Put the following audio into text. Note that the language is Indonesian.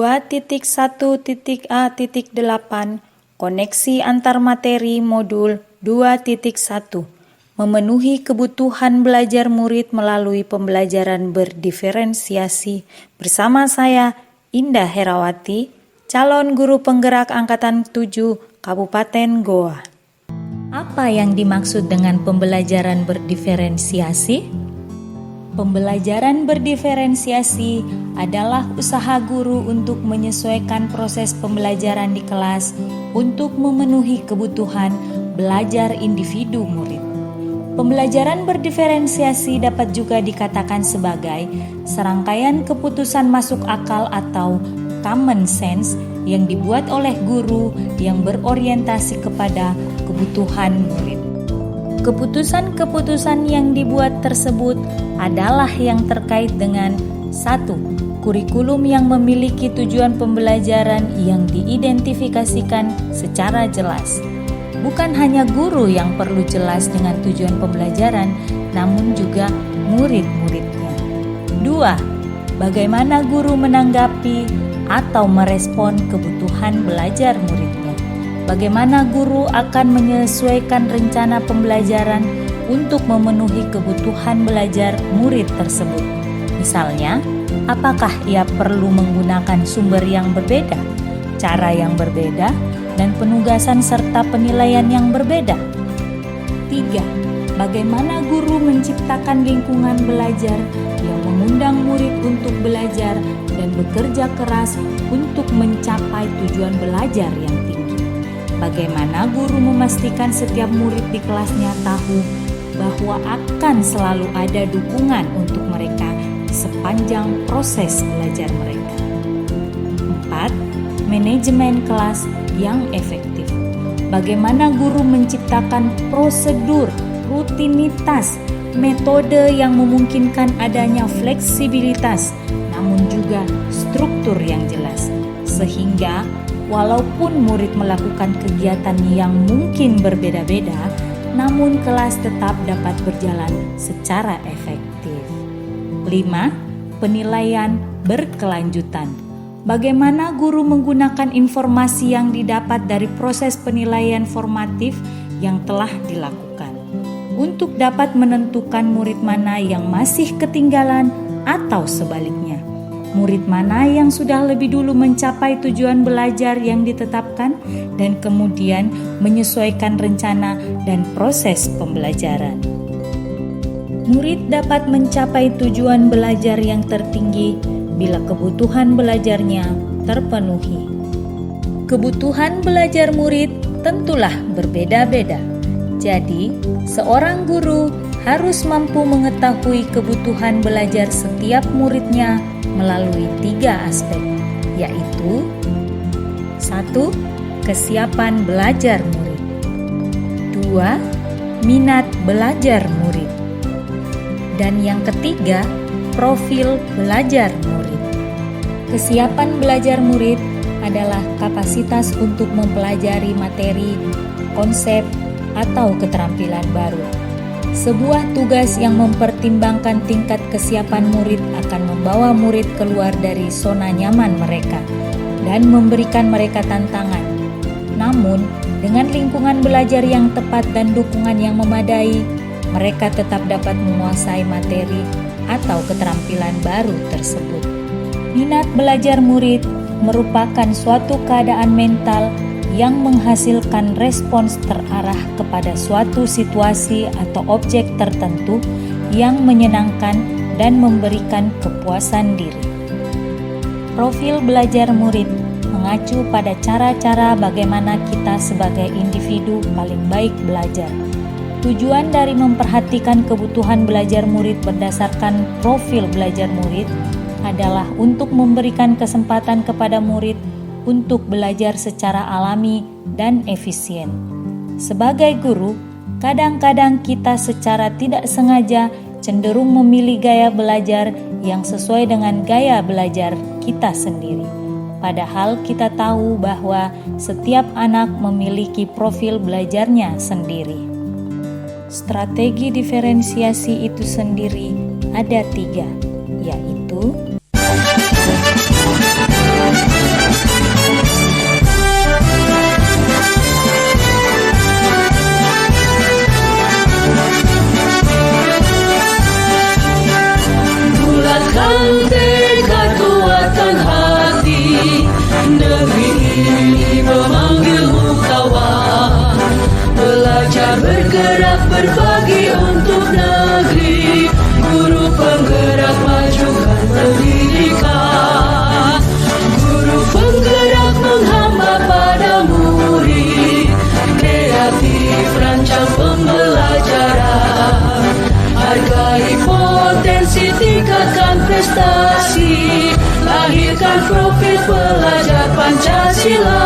2.1.A.8 Koneksi antar materi modul 2.1 memenuhi kebutuhan belajar murid melalui pembelajaran berdiferensiasi bersama saya Indah Herawati, calon guru penggerak Angkatan 7 Kabupaten Goa. Apa yang dimaksud dengan pembelajaran berdiferensiasi? Pembelajaran berdiferensiasi adalah usaha guru untuk menyesuaikan proses pembelajaran di kelas untuk memenuhi kebutuhan belajar individu murid. Pembelajaran berdiferensiasi dapat juga dikatakan sebagai serangkaian keputusan masuk akal atau common sense yang dibuat oleh guru yang berorientasi kepada kebutuhan murid. Keputusan-keputusan yang dibuat tersebut adalah yang terkait dengan 1. Kurikulum yang memiliki tujuan pembelajaran yang diidentifikasikan secara jelas. Bukan hanya guru yang perlu jelas dengan tujuan pembelajaran, namun juga murid-muridnya. 2. Bagaimana guru menanggapi atau merespon kebutuhan belajar muridnya. Bagaimana guru akan menyesuaikan rencana pembelajaran untuk memenuhi kebutuhan belajar murid tersebut. Misalnya, apakah ia perlu menggunakan sumber yang berbeda, cara yang berbeda, dan penugasan serta penilaian yang berbeda? 3. Bagaimana guru menciptakan lingkungan belajar yang mengundang murid untuk belajar dan bekerja keras untuk mencapai tujuan belajar yang tinggi? Bagaimana guru memastikan setiap murid di kelasnya tahu bahwa akan selalu ada dukungan untuk mereka sepanjang proses belajar mereka? 4. Manajemen kelas yang efektif. Bagaimana guru menciptakan prosedur, rutinitas, metode yang memungkinkan adanya fleksibilitas, namun juga struktur yang jelas, sehingga walaupun murid melakukan kegiatan yang mungkin berbeda-beda, namun kelas tetap dapat berjalan secara efektif. 5. Penilaian berkelanjutan. Bagaimana guru menggunakan informasi yang didapat dari proses penilaian formatif yang telah dilakukan untuk dapat menentukan murid mana yang masih ketinggalan atau sebaliknya. Murid mana yang sudah lebih dulu mencapai tujuan belajar yang ditetapkan dan kemudian menyesuaikan rencana dan proses pembelajaran. Murid dapat mencapai tujuan belajar yang tertinggi bila kebutuhan belajarnya terpenuhi. Kebutuhan belajar murid tentulah berbeda-beda. Jadi, seorang guru harus mampu mengetahui kebutuhan belajar setiap muridnya melalui 3 aspek, yaitu 1. Kesiapan belajar murid. 2. Minat belajar murid. Dan yang ketiga, profil belajar murid. Kesiapan belajar murid adalah kapasitas untuk mempelajari materi, konsep, atau keterampilan baru. Sebuah tugas yang mempertimbangkan tingkat kesiapan murid akan membawa murid keluar dari zona nyaman mereka dan memberikan mereka tantangan. Namun, dengan lingkungan belajar yang tepat dan dukungan yang memadai, mereka tetap dapat menguasai materi atau keterampilan baru tersebut. Minat belajar murid merupakan suatu keadaan mental yang menghasilkan respons terarah kepada suatu situasi atau objek tertentu yang menyenangkan dan memberikan kepuasan diri. Profil belajar murid mengacu pada cara-cara bagaimana kita sebagai individu paling baik belajar. Tujuan dari memperhatikan kebutuhan belajar murid berdasarkan profil belajar murid adalah untuk memberikan kesempatan kepada murid untuk belajar secara alami dan efisien. Sebagai guru, kadang-kadang kita secara tidak sengaja cenderung memilih gaya belajar yang sesuai dengan gaya belajar kita sendiri. Padahal kita tahu bahwa setiap anak memiliki profil belajarnya sendiri. Strategi diferensiasi itu sendiri ada 3, yaitu berprestasi, lahirkan profil pelajar Pancasila.